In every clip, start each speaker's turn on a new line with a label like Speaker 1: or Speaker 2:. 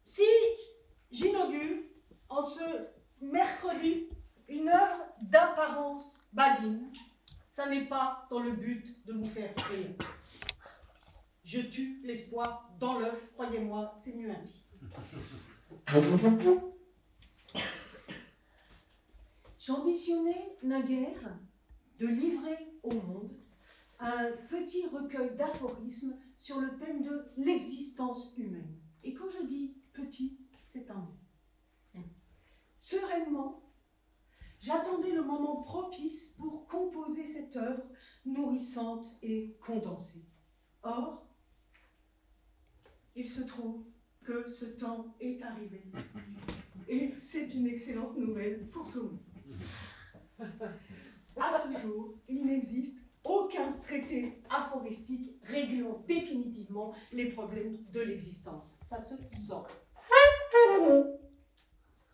Speaker 1: Si j'inaugure en ce mercredi une œuvre d'apparence badine, ça n'est pas dans le but de vous faire rire. Je tue l'espoir dans l'œuf, croyez-moi, c'est mieux ainsi. J'ambitionnais naguère de livrer au monde un petit recueil d'aphorismes sur le thème de l'existence humaine. Et quand je dis petit, c'est un mot. Sereinement, j'attendais le moment propice pour composer cette œuvre nourrissante et condensée. Or, il se trouve que ce temps est arrivé. Et c'est une excellente nouvelle pour tout le monde. À ce jour, il n'existe aucun traité aphoristique réglant définitivement les problèmes de l'existence. Ça se sent.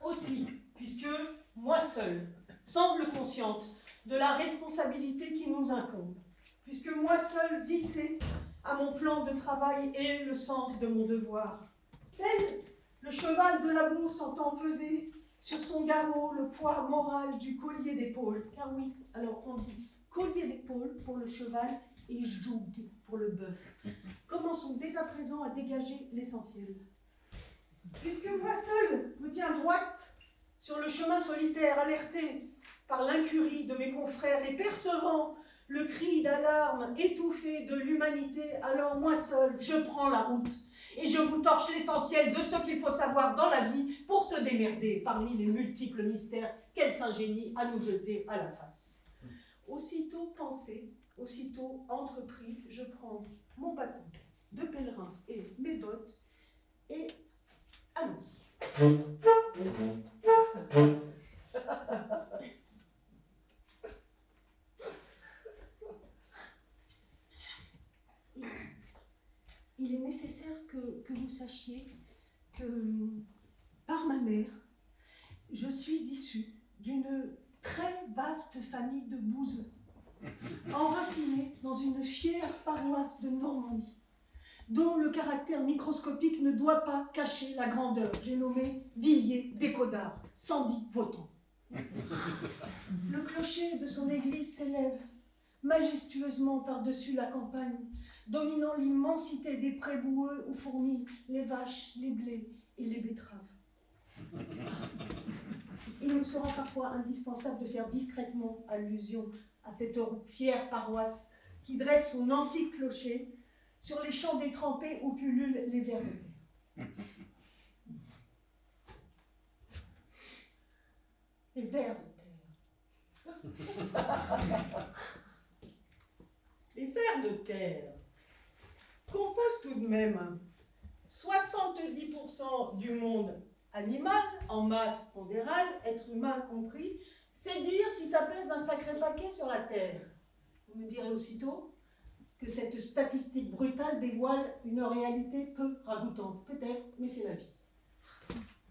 Speaker 1: Aussi, puisque moi seule semble consciente de la responsabilité qui nous incombe, puisque moi seule vissée à mon plan de travail et le sens de mon devoir, tel le cheval de l'amour s'entend peser sur son garrot le poids moral du collier d'épaule. Car oui, alors on dit collier d'épaule pour le cheval et joug pour le bœuf. Commençons dès à présent à dégager l'essentiel. Puisque moi seule me tiens droite sur le chemin solitaire, alerté par l'incurie de mes confrères et percevant le cri d'alarme étouffé de l'humanité, alors moi seule, je prends la route et je vous torche l'essentiel de ce qu'il faut savoir dans la vie pour se démerder parmi les multiples mystères qu'elle s'ingénie à nous jeter à la face. Aussitôt pensé, aussitôt entrepris, je prends mon bâton de pèlerin et mes bottes et allons-y. Il est nécessaire que vous sachiez que, par ma mère, je suis issue d'une très vaste famille de bouseux, enracinée dans une fière paroisse de Normandie, dont le caractère microscopique ne doit pas cacher la grandeur. J'ai nommé Villiers d'Écaudard, 110 votants. Le clocher de son église s'élève majestueusement par-dessus la campagne, dominant l'immensité des prés boueux où fourmillent les vaches, les blés et les betteraves. Il me sera parfois indispensable de faire discrètement allusion à cette fière paroisse qui dresse son antique clocher sur les champs détrempés où pullulent les vers de terre. Les vers de terre. Les vers de terre composent tout de même 70% du monde animal, en masse pondérale, être humain compris, c'est dire si ça pèse un sacré paquet sur la Terre. Vous me direz aussitôt que cette statistique brutale dévoile une réalité peu ragoûtante. Peut-être, mais c'est la vie.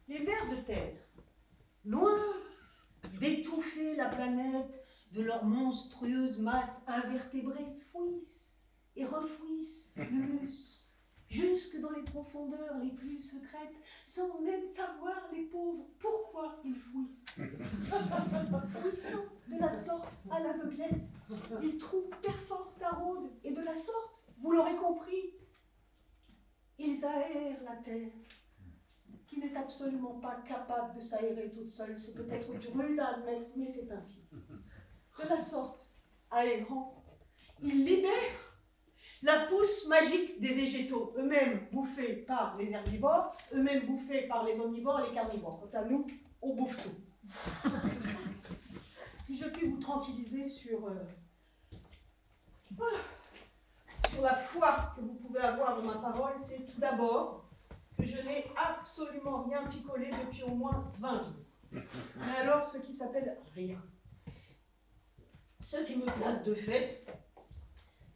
Speaker 1: Les vers de terre, loin d'étouffer la planète de leur monstrueuse masse invertébrée, fouissent et refouissent l'humus jusque dans les profondeurs les plus secrètes, sans même savoir, les pauvres, pourquoi ils fouissent. Fouissant de la sorte à l'aveuglette, ils trouvent, perforent, taraudent, et de la sorte, vous l'aurez compris, ils aèrent la terre, qui n'est absolument pas capable de s'aérer toute seule. C'est peut-être rude à admettre, mais c'est ainsi. De la sorte, aérant, ils libèrent la pousse magique des végétaux, eux-mêmes bouffés par les herbivores, eux-mêmes bouffés par les omnivores et les carnivores. Quant à nous, on bouffe tout. Si je puis vous tranquilliser sur la foi que vous pouvez avoir dans ma parole, c'est tout d'abord que je n'ai absolument rien picolé depuis au moins 20 jours. Mais alors, ce qui s'appelle rien. Ce qui me place de fait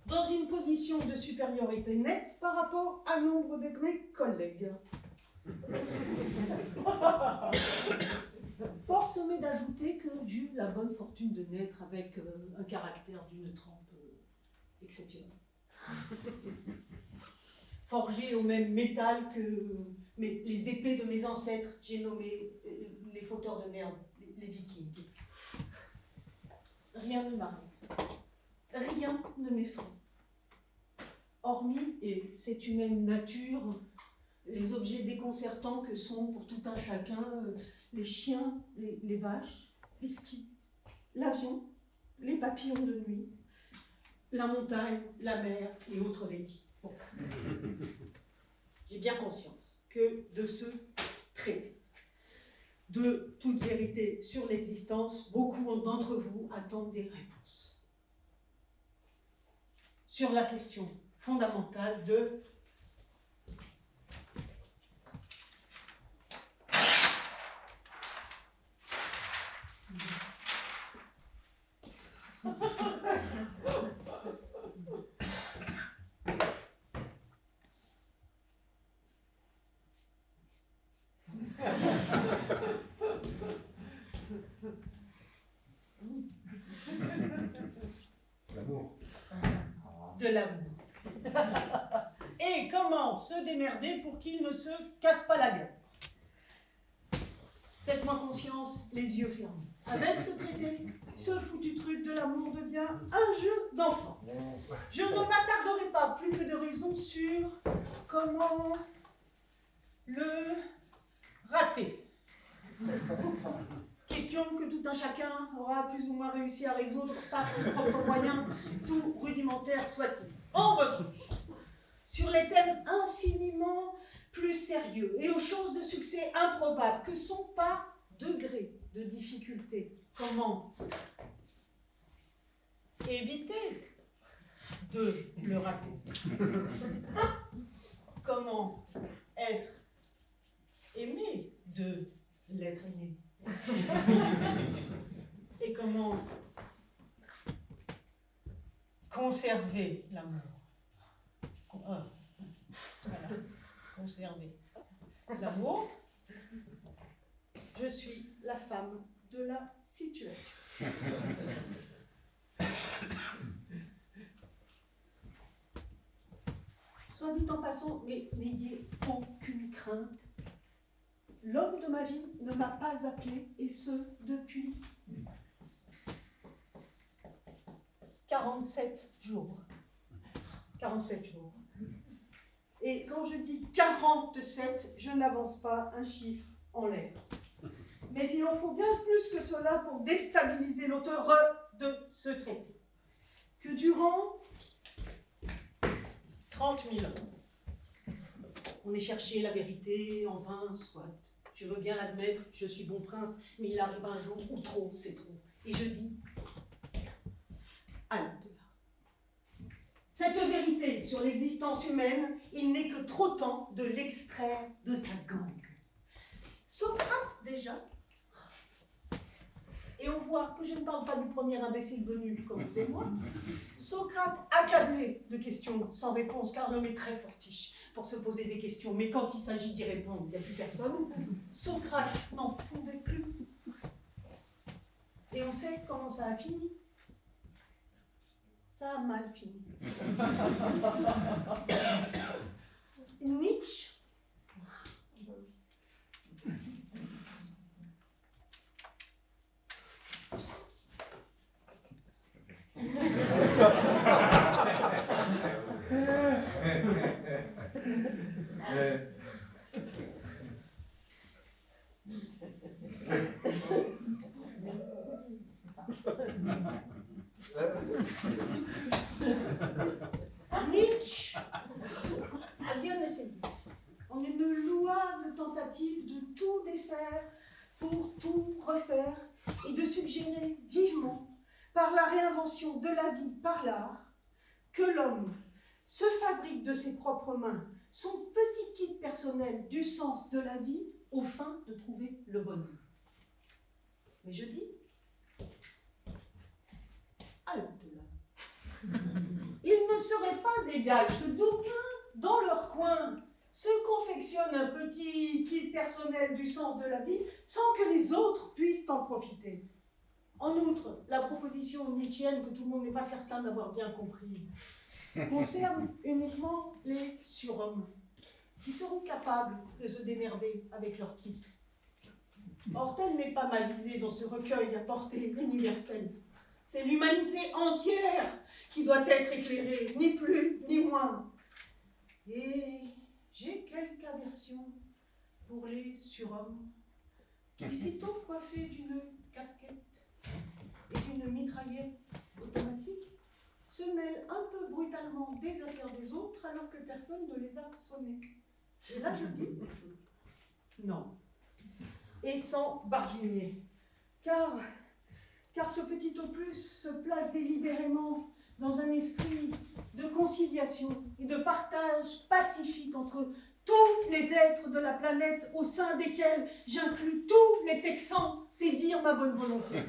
Speaker 1: dans une position de supériorité nette par rapport à nombre de mes collègues. Force m'est d'ajouter que j'ai eu la bonne fortune de naître avec un caractère d'une trempe exceptionnelle. Forgé au même métal que les épées de mes ancêtres, j'ai nommé les fauteurs de merde, les vikings. Rien ne m'arrête. Rien ne m'effraie. Hormis, et c'est humaine nature, les objets déconcertants que sont pour tout un chacun les chiens, les vaches, les skis, l'avion, les papillons de nuit, la montagne, la mer et autres vêtis. Bon. J'ai bien conscience que de ce traité de toute vérité sur l'existence, beaucoup d'entre vous attendent des réponses sur la question fondamentale de
Speaker 2: l'amour.
Speaker 1: De l'amour. Et comment se démerder pour qu'il ne se casse pas la gueule. Faites-moi conscience, les yeux fermés. Avec ce traité, ce foutu truc de l'amour devient un jeu d'enfant. Je ne m'attarderai pas plus que de raison sur comment le rater. Question que tout un chacun aura plus ou moins réussi à résoudre par ses propres moyens, tout rudimentaires soient-ils. En revanche, sur les thèmes infiniment plus sérieux et aux chances de succès improbables que sont par degré de difficulté, comment éviter de le rater? Comment être aimé de l'être aimé? Et comment conserver l'amour? Voilà. Conserver l'amour. Je suis la femme de la situation. Soit dit en passant, mais n'ayez aucune crainte. L'homme de ma vie ne m'a pas appelé, et ce, depuis 47 jours. 47 jours. Et quand je dis 47, je n'avance pas un chiffre en l'air. Mais il en faut bien plus que cela pour déstabiliser l'auteur de ce traité que durant 30 000 ans, on ait cherché la vérité en vain, soit. Je veux bien l'admettre, je suis bon prince, mais il arrive un jour où trop, c'est trop. Et je dis, halte là. Cette vérité sur l'existence humaine, il n'est que trop temps de l'extraire de sa gangue. Socrate, déjà, et on voit que je ne parle pas du premier imbécile venu comme vous et moi, Socrate accablé de questions sans réponse, car l'homme est très fortiche pour se poser des questions, mais quand il s'agit d'y répondre, il n'y a plus personne. Socrate n'en pouvait plus. Et on sait comment ça a fini. Ça a mal fini. Nietzsche. Nietzsche a bien essayé, en une louable tentative de tout défaire pour tout refaire et de suggérer vivement, par la réinvention de la vie par l'art, que l'homme se fabrique de ses propres mains son petit kit personnel du sens de la vie aux fins de trouver le bonheur. Mais je dis, halte là. Il ne serait pas égal que d'aucuns, dans leur coin, se confectionnent un petit kit personnel du sens de la vie sans que les autres puissent en profiter. En outre, la proposition nietzschéenne, que tout le monde n'est pas certain d'avoir bien comprise, concerne uniquement les surhommes, qui seront capables de se démerder avec leur kit. Or, telle n'est pas ma visée dans ce recueil à portée universelle. C'est l'humanité entière qui doit être éclairée, ni plus ni moins. Et j'ai quelque aversion pour les surhommes, qui, sitôt coiffés d'une casquette et d'une mitraillette automatique, se mêlent un peu brutalement des affaires des autres alors que personne ne les a sonnés. Et là je dis, non. Et sans barguigner. Car ce petit opus se place délibérément dans un esprit de conciliation et de partage pacifique entre tous les êtres de la planète au sein desquels j'inclus tous les Texans, c'est dire ma bonne volonté.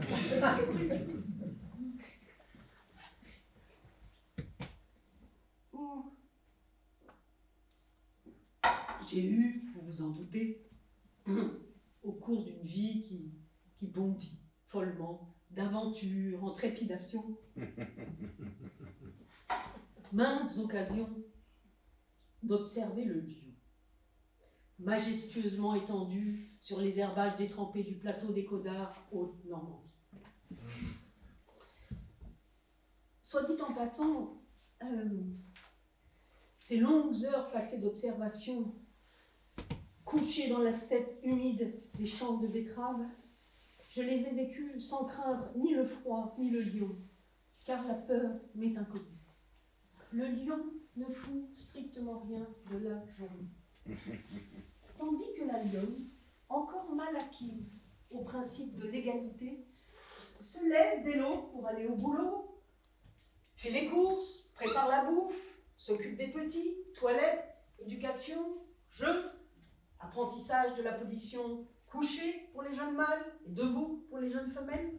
Speaker 1: J'ai eu, vous vous en doutez, au cours d'une vie qui bondit follement, d'aventure en trépidation, maintes occasions d'observer le lion, majestueusement étendu sur les herbages détrempés du plateau des Codards, Haute-Normandie. Soit dit en passant, ces longues heures passées d'observation, couchées dans la steppe humide des champs de betteraves, je les ai vécues sans craindre ni le froid ni le lion, car la peur m'est inconnue. Le lion ne fout strictement rien de la journée. Tandis que la lionne, encore mal acquise au principe de l'égalité, se lève dès l'aube pour aller au boulot, fait les courses, prépare la bouffe, s'occupe des petits, toilette, éducation, jeux, apprentissage de la position couchée pour les jeunes mâles et debout pour les jeunes femelles.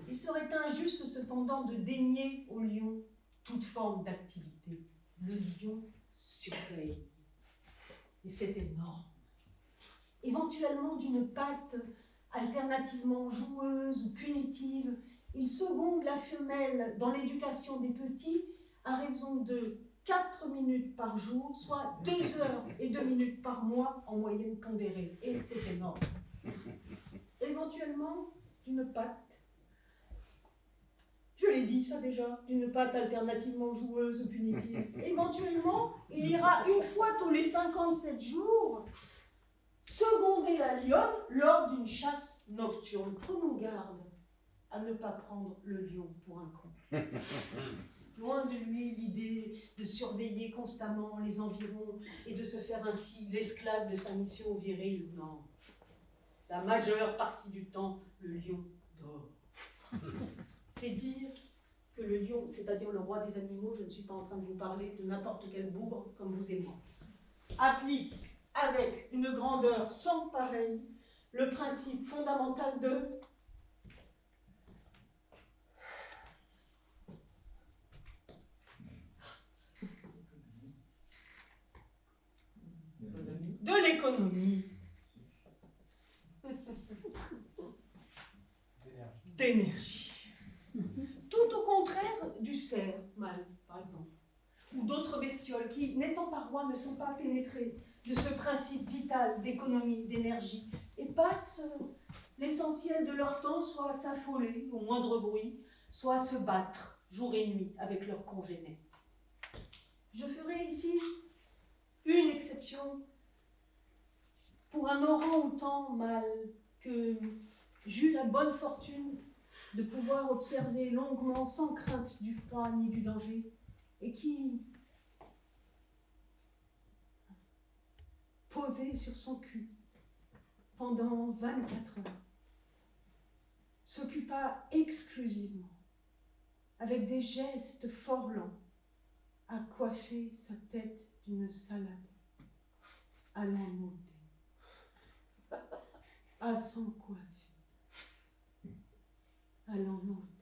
Speaker 1: Il serait injuste cependant de dénier au lion toute forme d'activité. Le lion surveille. Et c'est énorme. Éventuellement d'une patte alternativement joueuse ou punitive, il seconde la femelle dans l'éducation des petits à raison de 4 minutes par jour, soit 2 heures et 2 minutes par mois en moyenne pondérée. Et c'est énorme. Éventuellement, d'une patte, je l'ai dit ça déjà, d'une patte alternativement joueuse ou punitive. Éventuellement, il ira une fois tous les 57 jours seconder la lionne lors d'une chasse nocturne. Prenons garde à ne pas prendre le lion pour un con. Loin de lui l'idée de surveiller constamment les environs et de se faire ainsi l'esclave de sa mission virile. Non. La majeure partie du temps, le lion dort. C'est dire que le lion, c'est-à-dire le roi des animaux, je ne suis pas en train de vous parler de n'importe quel bougre comme vous et moi, applique avec une grandeur sans pareille le principe fondamental de l'économie, d'énergie. Tout au contraire du cerf mâle, par exemple, ou d'autres bestioles qui, n'étant pas rois, ne sont pas pénétrés de ce principe vital d'économie, d'énergie, et passent l'essentiel de leur temps soit à s'affoler au moindre bruit, soit à se battre jour et nuit avec leurs congénères. Je ferai ici une exception pour un orang-outan mâle que j'eus la bonne fortune de pouvoir observer longuement sans crainte du froid ni du danger, et qui, posé sur son cul pendant 24 heures, s'occupa exclusivement, avec des gestes fort lents, à coiffer sa tête d'une salade, à l'en ôter, à s'en coiffer, à l'en ôter.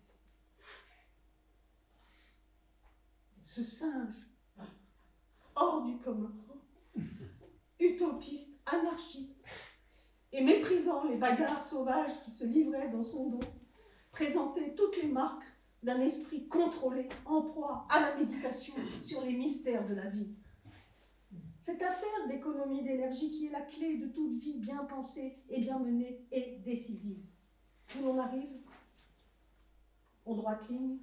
Speaker 1: Ce singe, hors du commun, utopiste, anarchiste, et méprisant les bagarres sauvages qui se livraient dans son dos, présentait toutes les marques d'un esprit contrôlé, en proie à la méditation sur les mystères de la vie. Cette affaire d'économie d'énergie qui est la clé de toute vie bien pensée et bien menée est décisive. Où l'on arrive, en droite ligne,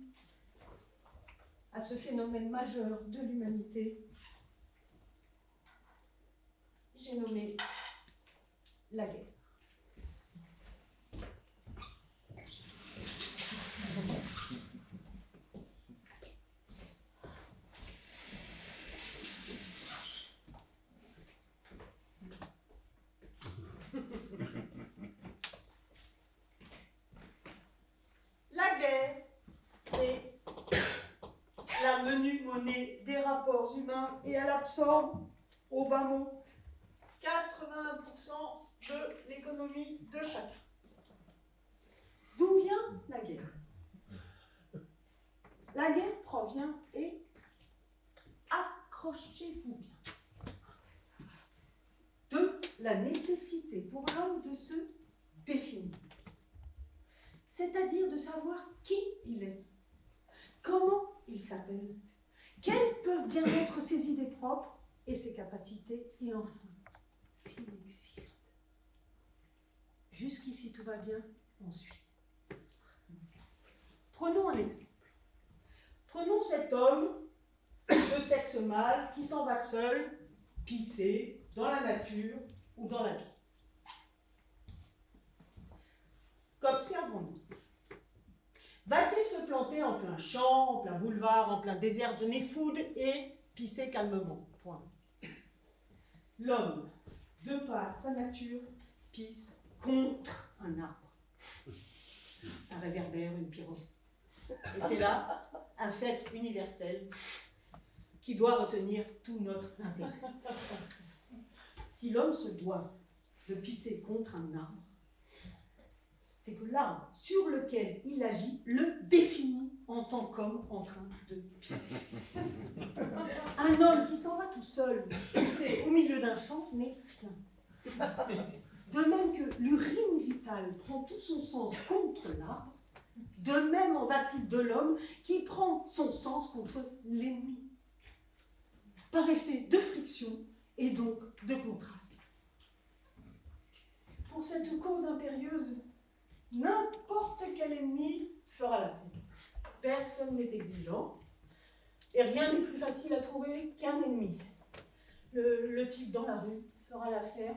Speaker 1: à ce phénomène majeur de l'humanité, j'ai nommé la guerre. La guerre est la menue monnaie des rapports humains et elle absorbe au bas mot 80% de l'économie de chacun. D'où vient la guerre? La guerre provient, et accrochez-vous bien, de la nécessité pour l'homme de se définir, c'est-à-dire de savoir qui il est, comment il s'appelle, quelles peuvent bien être ses idées propres et ses capacités, et enfin, s'il existe. Jusqu'ici tout va bien, on suit. Prenons un exemple. Prenons cet homme de sexe mâle qui s'en va seul pisser dans la nature ou dans la vie. Qu'observons-nous? Va-t-il se planter en plein champ, en plein boulevard, en plein désert de Néfoud et pisser calmement? Point. L'homme, de par sa nature, pisse contre un arbre, un réverbère, une pyramide. Et c'est là un fait universel qui doit retenir tout notre intérêt. Si l'homme se doit de pisser contre un arbre, c'est que l'arbre sur lequel il agit le définit en tant qu'homme en train de pisser. Un homme qui s'en va tout seul pisser au milieu d'un champ n'est rien. De même que l'urine vitale prend tout son sens contre l'arbre, de même en va-t-il de l'homme qui prend son sens contre l'ennemi, par effet de friction et donc de contraste. Pour cette cause impérieuse, n'importe quel ennemi fera l'affaire. Personne n'est exigeant, et rien n'est plus facile à trouver qu'un ennemi. Le type dans la rue fera l'affaire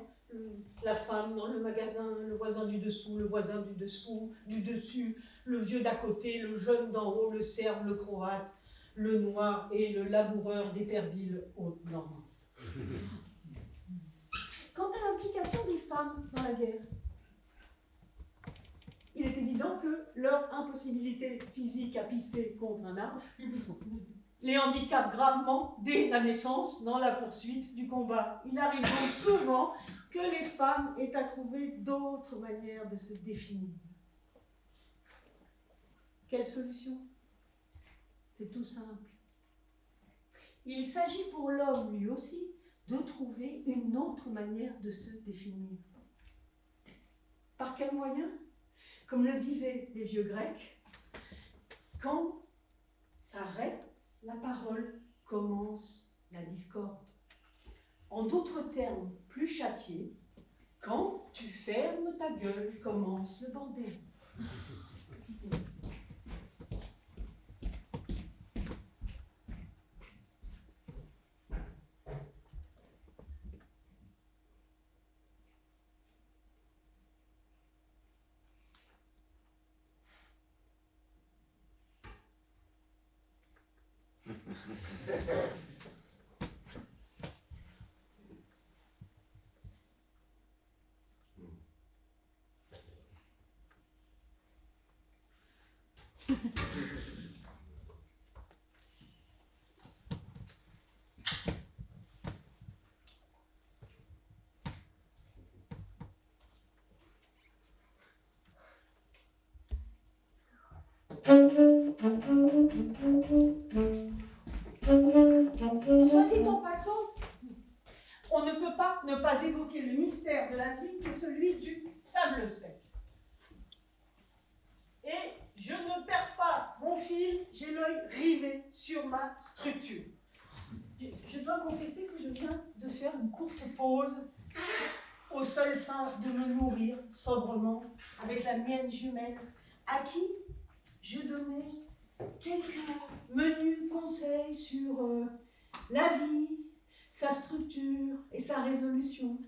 Speaker 1: la femme dans le magasin, le voisin du dessous, le voisin du dessous, du dessus, le vieux d'à côté, le jeune d'en haut, le serbe, le croate, le noir et le laboureur d'Éperville Haute-Normandie. Quant à l'implication des femmes dans la guerre, il est évident que leur impossibilité physique à pisser contre un arbre les handicape gravement dès la naissance dans la poursuite du combat. Il arrive donc souvent que les femmes aient à trouver d'autres manières de se définir. Quelle solution? C'est tout simple. Il s'agit pour l'homme, lui aussi, de trouver une autre manière de se définir. Par quel moyen? Comme le disaient les vieux Grecs, quand s'arrête la parole, commence la discorde. En d'autres termes plus châtiés, quand tu fermes ta gueule, commence le bordel. Soit dit en passant, on ne peut pas ne pas évoquer le mystère de la vie qui est celui du sable sec. Et je ne perds pas mon fil, j'ai l'œil rivé sur ma structure. Je dois confesser que je viens de faire une courte pause au seul fin de me nourrir sobrement avec la mienne jumelle, à qui je donnais quelques menus conseils sur la vie, sa structure et sa résolution,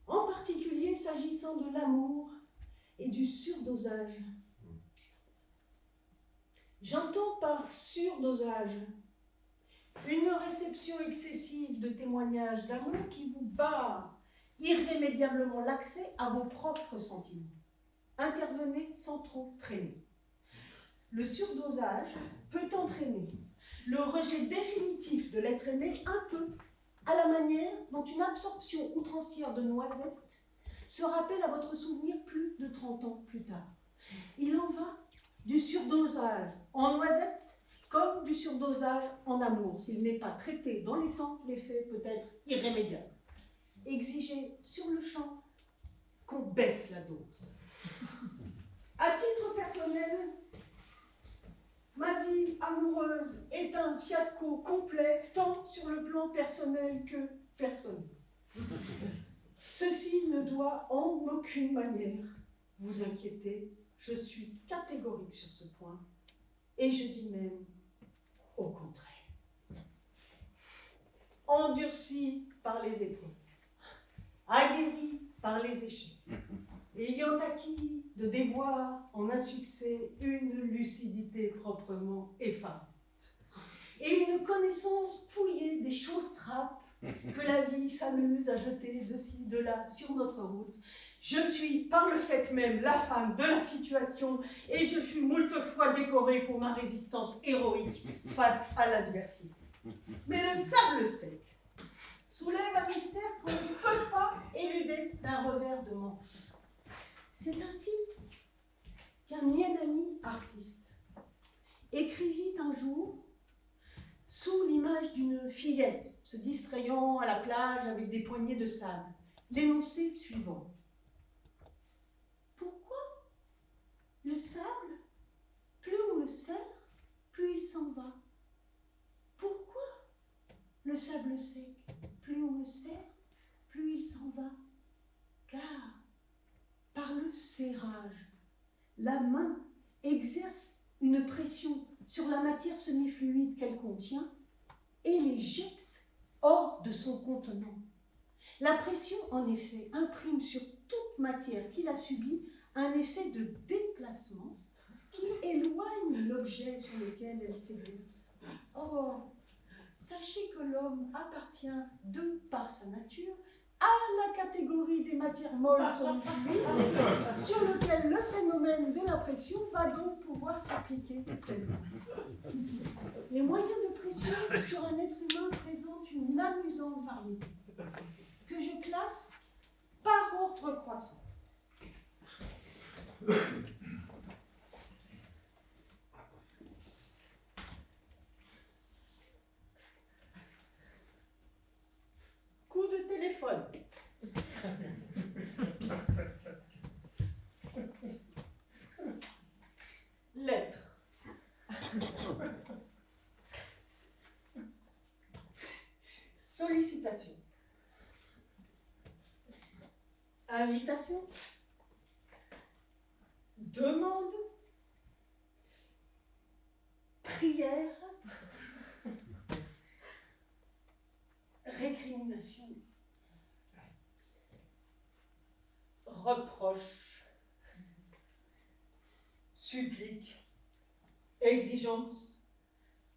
Speaker 1: en particulier s'agissant de l'amour et du surdosage. J'entends par surdosage une réception excessive de témoignages d'amour qui vous barre irrémédiablement l'accès à vos propres sentiments. Intervenez sans trop traîner. Le surdosage peut entraîner le rejet définitif de l'être aimé, un peu à la manière dont une absorption outrancière de noisettes se rappelle à votre souvenir plus de 30 ans plus tard. Il en va du surdosage en noisettes comme du surdosage en amour. S'il n'est pas traité dans les temps, l'effet peut être irrémédiable. Exigez sur le champ qu'on baisse la dose. À titre personnel, ma vie amoureuse est un fiasco complet, tant sur le plan personnel que personnel. Ceci ne doit en aucune manière vous inquiéter. Je suis catégorique sur ce point, et je dis même au contraire. Endurci par les épreuves, aguerri par les échecs, ayant acquis de déboire en un succès une lucidité proprement effarante et une connaissance fouillée des choses trappes que la vie s'amuse à jeter de ci, de là sur notre route. Je suis par le fait même la femme de la situation et je fus moult fois décorée pour ma résistance héroïque face à l'adversité. Mais le sable sec soulève un mystère qu'on ne peut pas éluder d'un revers de manche. C'est ainsi qu'un mien ami artiste écrivit un jour, sous l'image d'une fillette se distrayant à la plage avec des poignées de sable, l'énoncé suivant. Pourquoi le sable, plus on le serre, plus il s'en va? Pourquoi le sable sec, plus on le serre, plus il s'en va? Car par le serrage, la main exerce une pression sur la matière semi-fluide qu'elle contient et les jette hors de son contenant. La pression, en effet, imprime sur toute matière qui la subit un effet de déplacement qui éloigne l'objet sur lequel elle s'exerce. Or, sachez que l'homme appartient, de par sa nature, à la catégorie des matières molles solidifiées, sur lequel le phénomène de la pression va donc pouvoir s'appliquer pleinement. Les moyens de pression sur un être humain présentent une amusante variété, que je classe par ordre croissant. Coup de téléphone. Lettre. Sollicitation. Invitation. Demande. Prière. Récrimination. Reproche. Supplique. Exigence.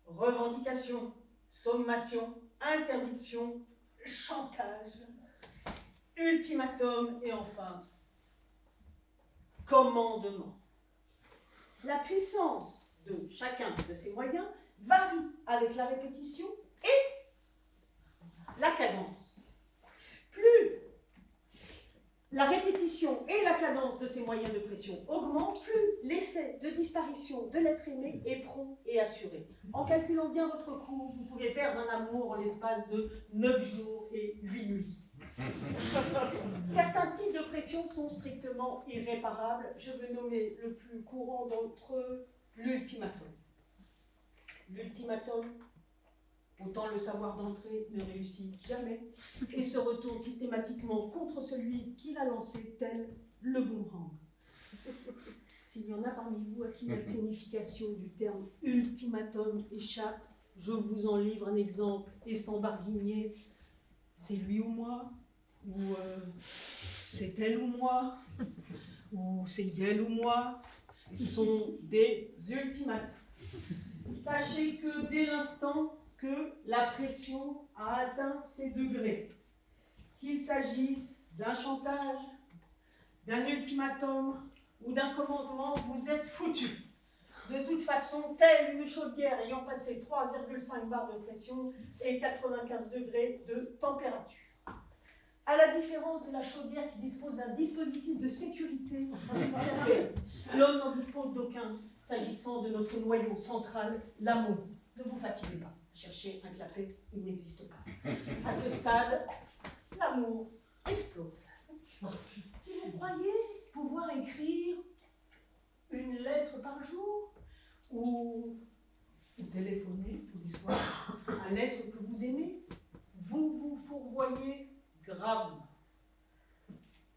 Speaker 1: Revendication. Sommation. Interdiction. Chantage. Ultimatum et enfin commandement. La puissance de chacun de ces moyens varie avec la répétition et la cadence. Plus la répétition et la cadence de ces moyens de pression augmentent, plus l'effet de disparition de l'être aimé est prompt et assuré. En calculant bien votre coût, vous pouvez perdre un amour en l'espace de 9 jours et 8 nuits. Certains types de pression sont strictement irréparables. Je veux nommer le plus courant d'entre eux l'ultimatum. L'ultimatum, autant le savoir d'entrée, ne réussit jamais et se retourne systématiquement contre celui qui l'a lancé tel le boomerang. S'il y en a parmi vous à qui la signification du terme ultimatum échappe, je vous en livre un exemple et sans barguigner. C'est lui ou moi, ou c'est elle ou moi, ou c'est elle ou moi, sont des ultimatums. Sachez que dès l'instant que la pression a atteint ses degrés, qu'il s'agisse d'un chantage, d'un ultimatum ou d'un commandement, vous êtes foutus. De toute façon, telle une chaudière ayant passé 3,5 bars de pression et 95 degrés de température. À la différence de la chaudière qui dispose d'un dispositif de sécurité, l'homme n'en dispose d'aucun, s'agissant de notre noyau central, l'amour. Ne vous fatiguez pas, cherchez un clapet, il n'existe pas. À ce stade, l'amour explose. Si vous croyez pouvoir écrire une lettre par jour, ou téléphoner tous les soirs à l'être que vous aimez, vous vous fourvoyez gravement.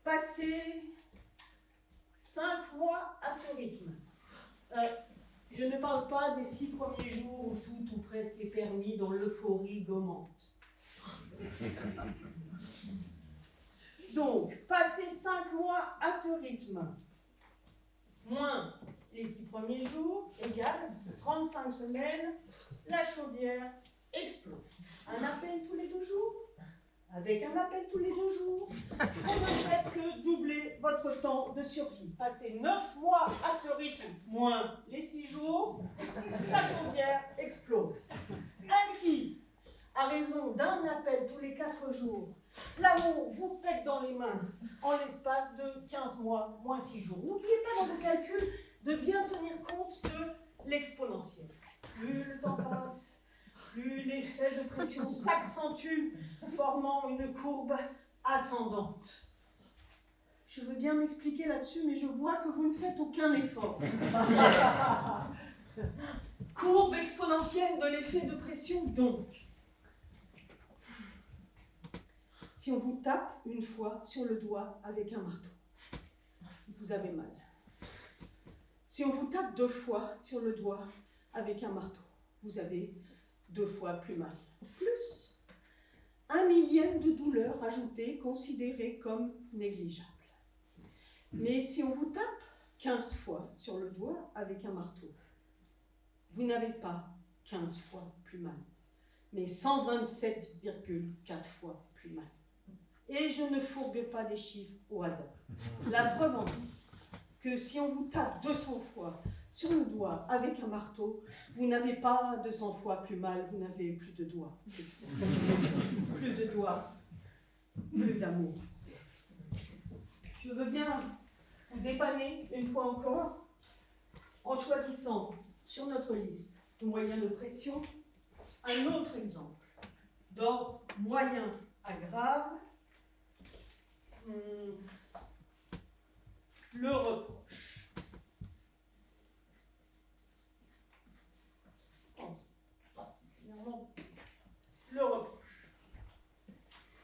Speaker 1: Passez 5 mois à ce rythme. Je ne parle pas des 6 premiers jours où tout ou presque est permis dans l'euphorie gommante. Donc, passez 5 mois à ce rythme, moins les 6 premiers jours, égale 35 semaines, la chaudière explose. Un appel tous les 2 jours, avec un appel tous les 2 jours, vous ne faites que doubler votre temps de survie. Passez 9 mois à ce rythme, moins les 6 jours, la chaudière explose. Ainsi, à raison d'un appel tous les 4 jours, l'amour vous pète dans les mains en l'espace de 15 mois, moins 6 jours. N'oubliez pas dans vos calculs de bien tenir compte de l'exponentielle. Plus le temps passe, plus l'effet de pression s'accentue, formant une courbe ascendante. Je veux bien m'expliquer là-dessus, mais je vois que vous ne faites aucun effort. Courbe exponentielle de l'effet de pression, donc. Si on vous tape une fois sur le doigt avec un marteau, vous avez mal. Si on vous tape 2 fois sur le doigt avec un marteau, vous avez 2 fois plus mal. Plus 1 millième de douleur ajoutée, considérée comme négligeable. Mais si on vous tape 15 fois sur le doigt avec un marteau, vous n'avez pas 15 fois plus mal, mais 127,4 fois plus mal. Et je ne fourgue pas des chiffres au hasard. La preuve en est que si on vous tape 200 fois sur le doigt avec un marteau, vous n'avez pas 200 fois plus mal, vous n'avez plus de doigts. Plus de doigts, plus d'amour. Je veux bien vous dépanner une fois encore en choisissant sur notre liste de moyens de pression un autre exemple d'ordre moyen à grave, le reproche. Le reproche.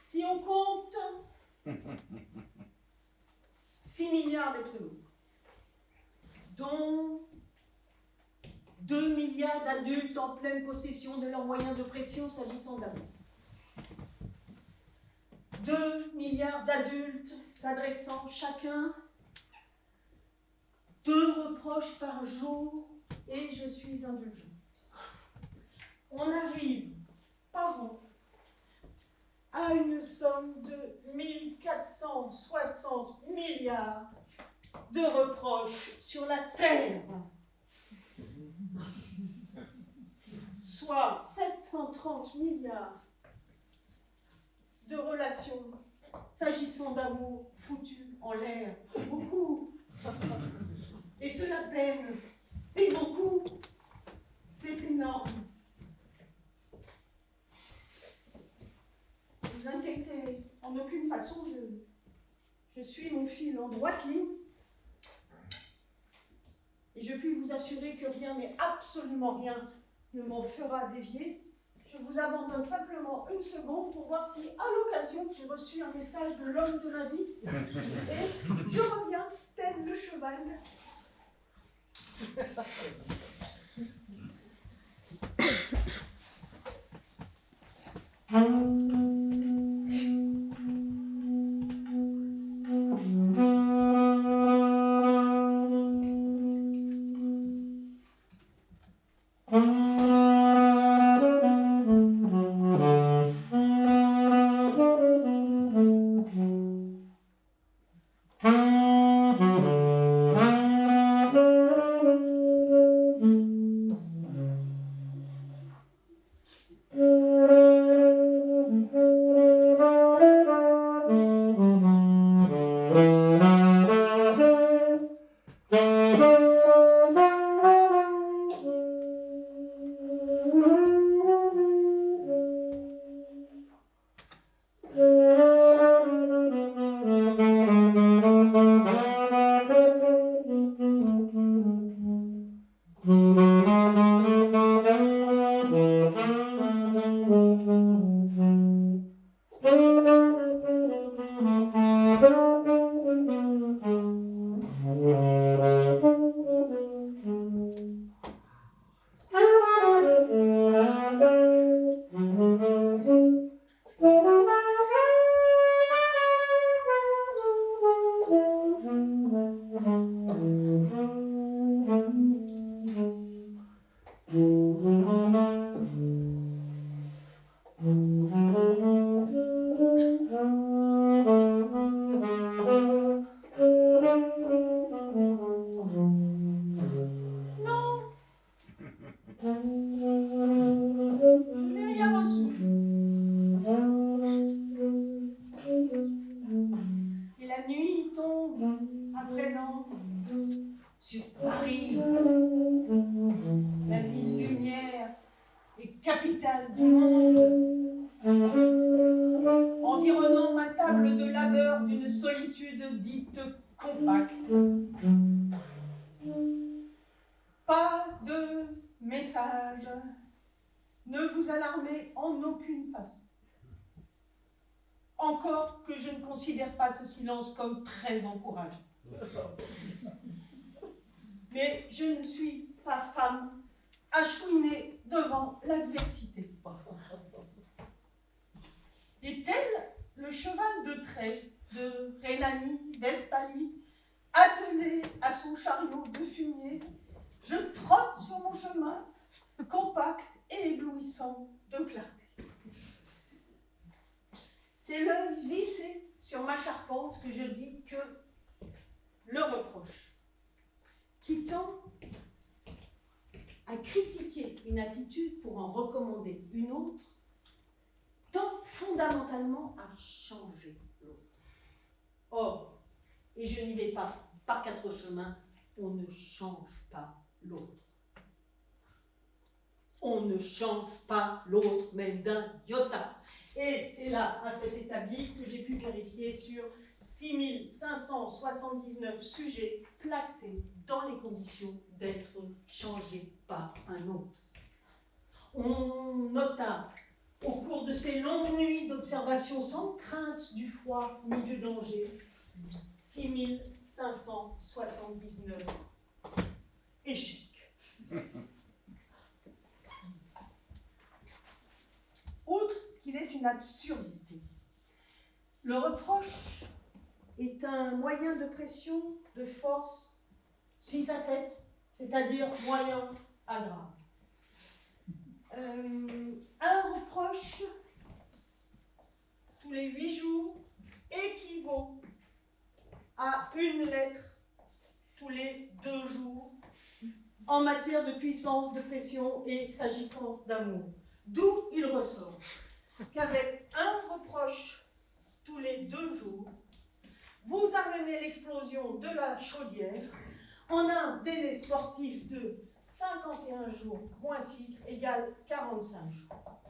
Speaker 1: Si on compte 6 milliards d'êtres humains, dont 2 milliards d'adultes en pleine possession de leurs moyens de pression s'agissant d'amour, 2 milliards d'adultes s'adressant chacun 2 reproches par jour, et je suis indulgente. On arrive par an à une somme de 1460 milliards de reproches sur la Terre, soit 730 milliards de relations s'agissant d'amour foutues en l'air. C'est beaucoup. Et cela peine. C'est beaucoup. C'est énorme. Ne vous inquiétez en aucune façon, je suis mon fil en droite ligne. Et je puis vous assurer que rien, mais absolument rien, ne m'en fera dévier. Je vous abandonne simplement une seconde pour voir si, à l'occasion, j'ai reçu un message de l'homme de ma vie. Et je reviens, tel le cheval. Ne vous alarmez en aucune façon. Encore que je ne considère pas ce silence comme très encourageant. Mais je ne suis pas femme à chouiner devant l'adversité. Et tel le cheval de trait de Rhénanie-Westphalie, attelé à son chariot de fumier, je trotte sur mon chemin, compact et éblouissant de clarté. C'est l'œil vissé sur ma charpente que je dis que le reproche, qui tend à critiquer une attitude pour en recommander une autre, tend fondamentalement à changer l'autre. Or, et je n'y vais pas par quatre chemins, on ne change pas l'autre. On ne change pas l'autre, même d'un iota. Et c'est là un fait établi que j'ai pu vérifier sur 6579 sujets placés dans les conditions d'être changés par un autre. On nota, au cours de ces longues nuits d'observation sans crainte du froid ni du danger, 6579 échecs. Outre qu'il est une absurdité, le reproche est un moyen de pression de force 6 à 7, c'est-à-dire moyen à grave. Un reproche tous les 8 jours équivaut à une lettre tous les 2 jours en matière de puissance, de pression et s'agissant d'amour. D'où il ressort qu'avec un reproche tous les 2 jours, vous amenez l'explosion de la chaudière en un délai sportif de 51 jours moins 6 égale 45 jours.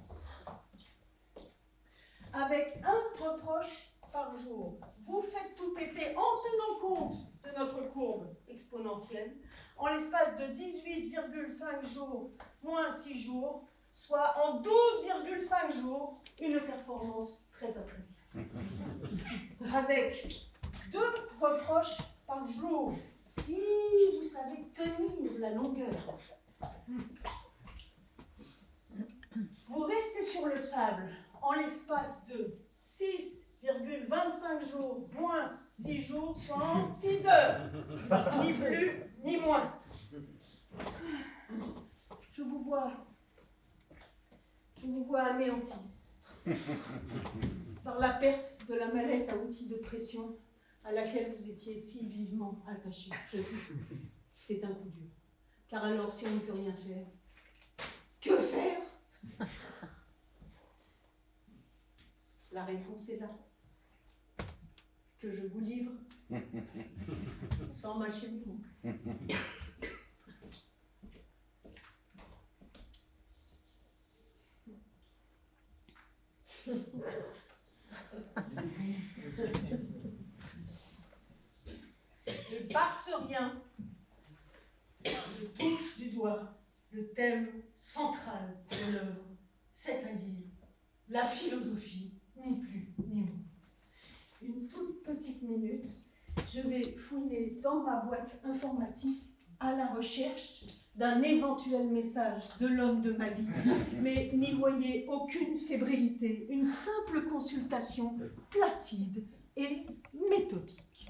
Speaker 1: Avec un reproche par jour, vous faites tout péter en tenant compte de notre courbe exponentielle en l'espace de 18,5 jours moins 6 jours, soit en 12,5 jours, une performance très appréciée. Avec 2 reproches par jour, si vous savez tenir la longueur, vous restez sur le sable en l'espace de 6,25 jours moins 6 jours, soit en 6 heures, ni plus ni moins. Je vous vois anéanti par la perte de la mallette à outils de pression à laquelle vous étiez si vivement attaché. Je sais, c'est un coup dur. Car alors, si on ne peut rien faire, que faire? La réponse est là. Que je vous livre sans mâcher le mot. Le Barthelien, je touche du doigt le thème central de l'œuvre, c'est-à-dire la philosophie, ni plus ni moins. Une toute petite minute, je vais fouiner dans ma boîte informatique à la recherche d'un éventuel message de l'homme de ma vie, mais n'y voyez aucune fébrilité, une simple consultation placide et méthodique.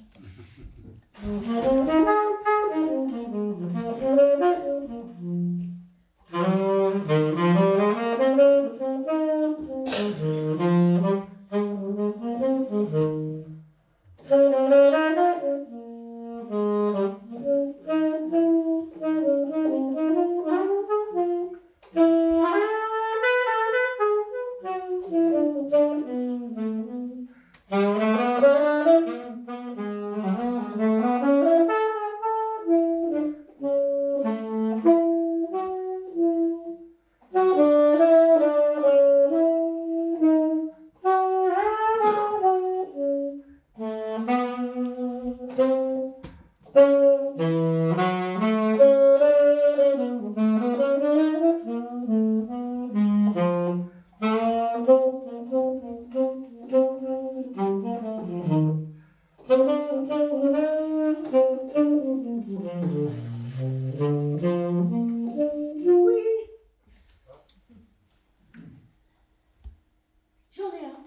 Speaker 1: J'en ai un.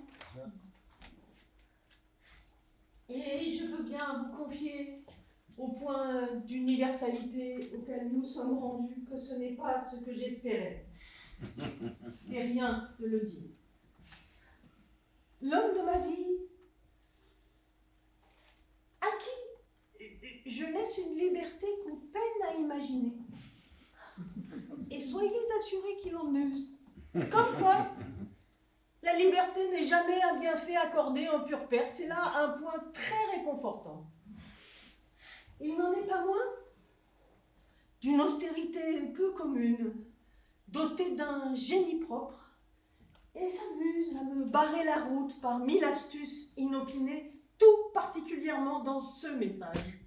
Speaker 1: au point d'universalité auquel nous sommes rendus que ce n'est pas ce que j'espérais. C'est rien de le dire. L'homme de ma vie, à qui je laisse une liberté qu'on peine à imaginer. Et soyez assurés qu'il en use. Comme quoi, la liberté n'est jamais un bienfait accordé en pure perte. C'est là un point très réconfortant. Et il n'en est pas moins d'une austérité peu commune, dotée d'un génie propre, et s'amuse à me barrer la route par 1000 astuces inopinées, tout particulièrement dans ce message.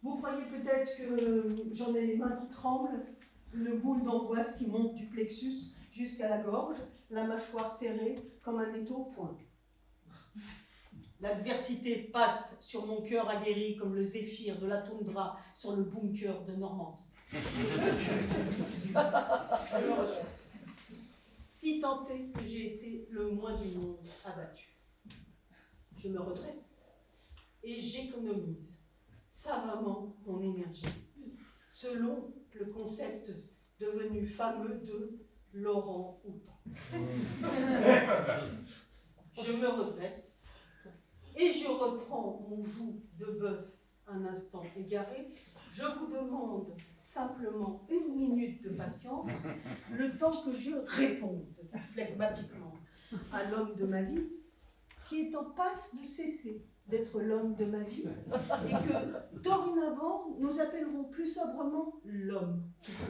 Speaker 1: Vous croyez peut-être que j'en ai les mains qui tremblent, une boule d'angoisse qui monte du plexus jusqu'à la gorge, la mâchoire serrée comme un étau au poing. L'adversité passe sur mon cœur aguerri comme le zéphyr de la toundra sur le bunker de Normandie. Je me redresse, si tant est que j'ai été le moins du monde abattu. Je me redresse et j'économise savamment mon énergie, selon le concept devenu fameux de Laurent Houtan. Je me redresse et je reprends mon joug de bœuf un instant égaré. Je vous demande simplement 1 minute de patience, le temps que je réponde flegmatiquement à l'homme de ma vie, qui est en passe de cesser d'être l'homme de ma vie, et que dorénavant nous appellerons plus sobrement l'homme qui court.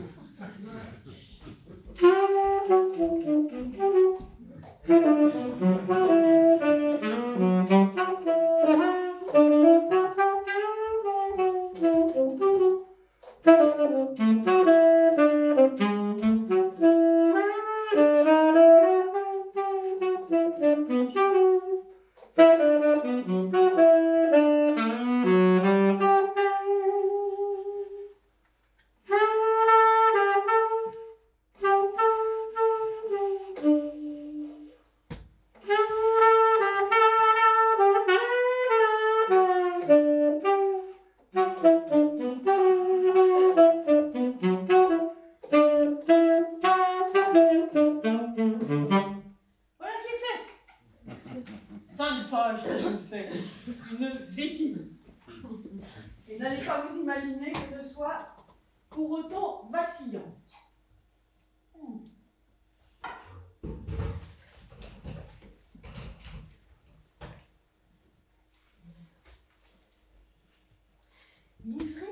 Speaker 1: Livré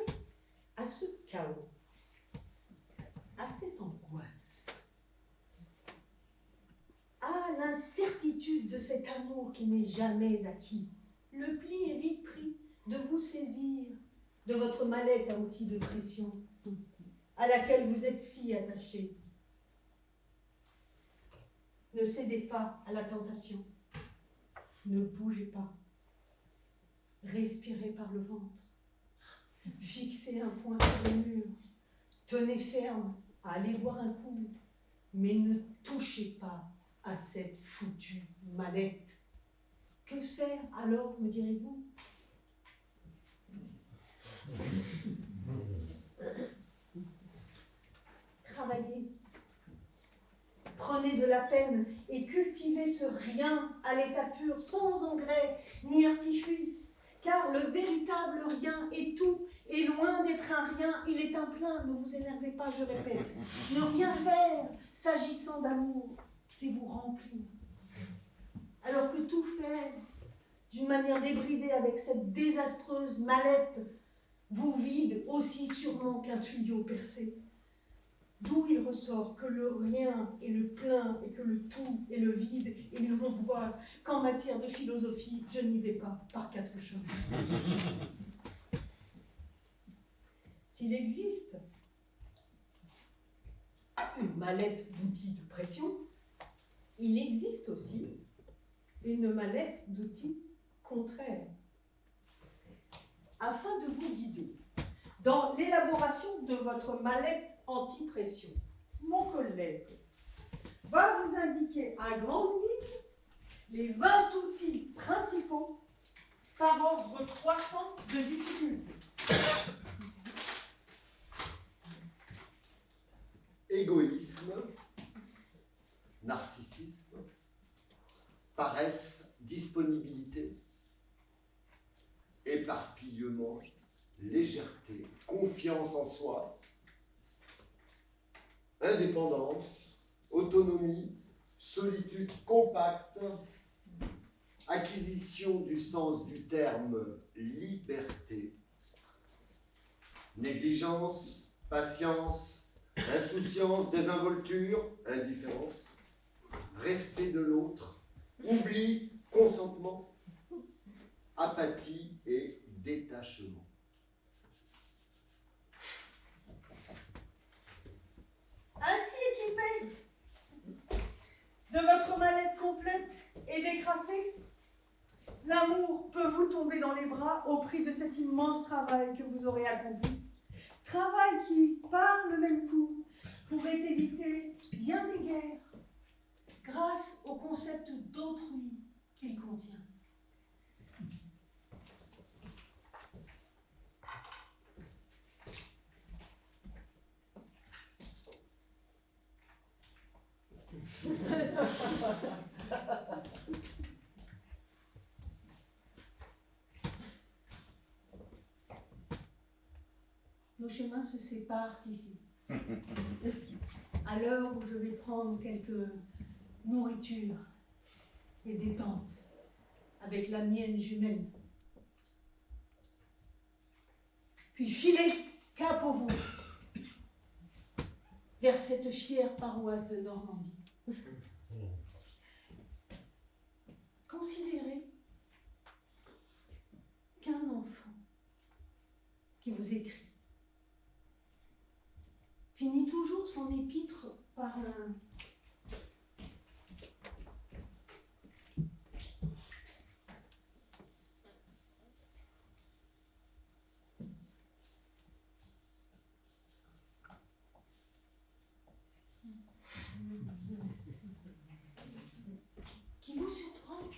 Speaker 1: à ce chaos, à cette angoisse, à l'incertitude de cet amour qui n'est jamais acquis, le pli est vite pris de vous saisir de votre mallette à outils de pression, à laquelle vous êtes si attaché. Ne cédez pas à la tentation, ne bougez pas, respirez par le ventre. Fixez un point sur le mur, tenez ferme à aller boire un coup, mais ne touchez pas à cette foutue mallette. Que faire alors, me direz-vous? Travaillez, prenez de la peine et cultivez ce rien à l'état pur, sans engrais ni artifice. Car le véritable rien est tout, et loin d'être un rien, il est un plein. Ne vous énervez pas, je répète. Ne rien faire, s'agissant d'amour, c'est vous remplir. Alors que tout faire, d'une manière débridée avec cette désastreuse mallette, vous vide aussi sûrement qu'un tuyau percé. D'où il ressort que le rien est le plein et que le tout est le vide, et il renvoie qu'en matière de philosophie, je n'y vais pas par 4 chemins. S'il existe une mallette d'outils de pression, il existe aussi une mallette d'outils contraires. Afin de vous guider dans l'élaboration de votre mallette anti-pression, mon collègue va vous indiquer à grande ligne les 20 outils principaux par ordre croissant de difficulté.
Speaker 2: éparpillement, légèreté, confiance en soi, indépendance, autonomie, solitude compacte, acquisition du sens du terme liberté, négligence, patience, insouciance, désinvolture, indifférence, respect de l'autre, oubli, consentement, apathie et détachement.
Speaker 1: Ainsi équipé de votre mallette complète et décrassée, l'amour peut vous tomber dans les bras au prix de cet immense travail que vous aurez accompli. Travail qui, par le même coup, pourrait éviter bien des guerres grâce au concept d'autrui qu'il contient. Nos chemins se séparent ici. À l'heure où je vais prendre quelques nourritures et détente avec la mienne jumelle. Puis filer cap au vent vers cette fière paroisse de Normandie. Considérez qu'un enfant qui vous écrit finit toujours son épître par un qui vous surprend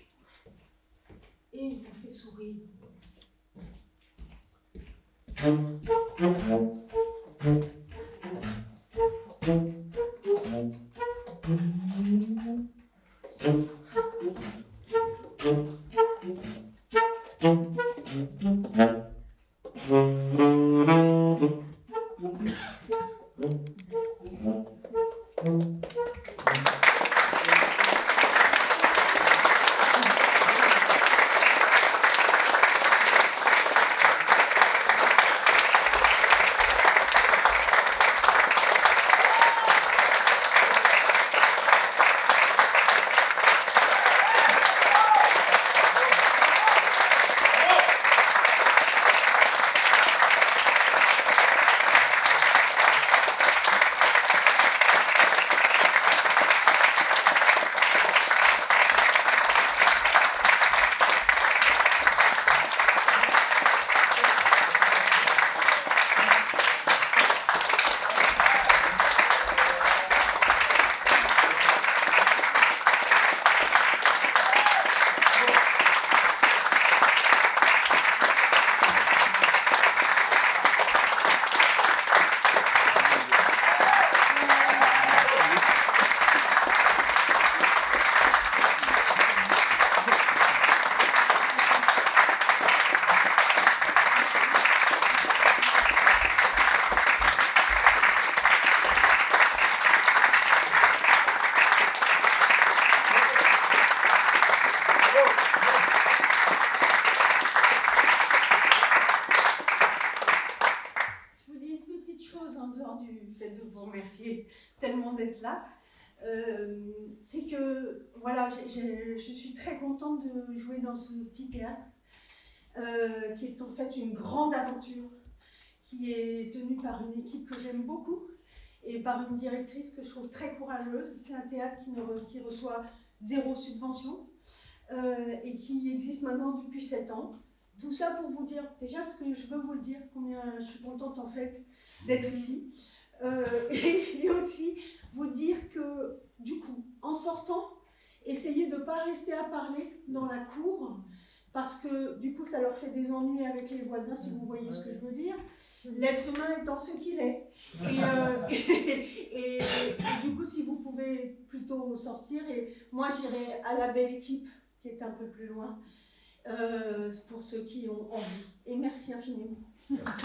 Speaker 1: et vous fait sourire. Tellement d'être là, c'est que voilà, je suis très contente de jouer dans ce petit théâtre qui est en fait une grande aventure qui est tenue par une équipe que j'aime beaucoup et par une directrice que je trouve très courageuse. C'est un théâtre qui reçoit 0 subvention et qui existe maintenant depuis 7 ans. Tout ça pour vous dire, déjà parce que je veux vous le dire, combien je suis contente en fait d'être ici. Et aussi vous dire que du coup, en sortant, essayez de ne pas rester à parler dans la cour, parce que du coup ça leur fait des ennuis avec les voisins, si vous voyez ce que je veux dire. L'être humain étant ce qu'il est. Et du coup, si vous pouvez plutôt sortir, et moi j'irai à la belle équipe qui est un peu plus loin. pour ceux qui ont envie. Et merci infiniment.
Speaker 2: Merci.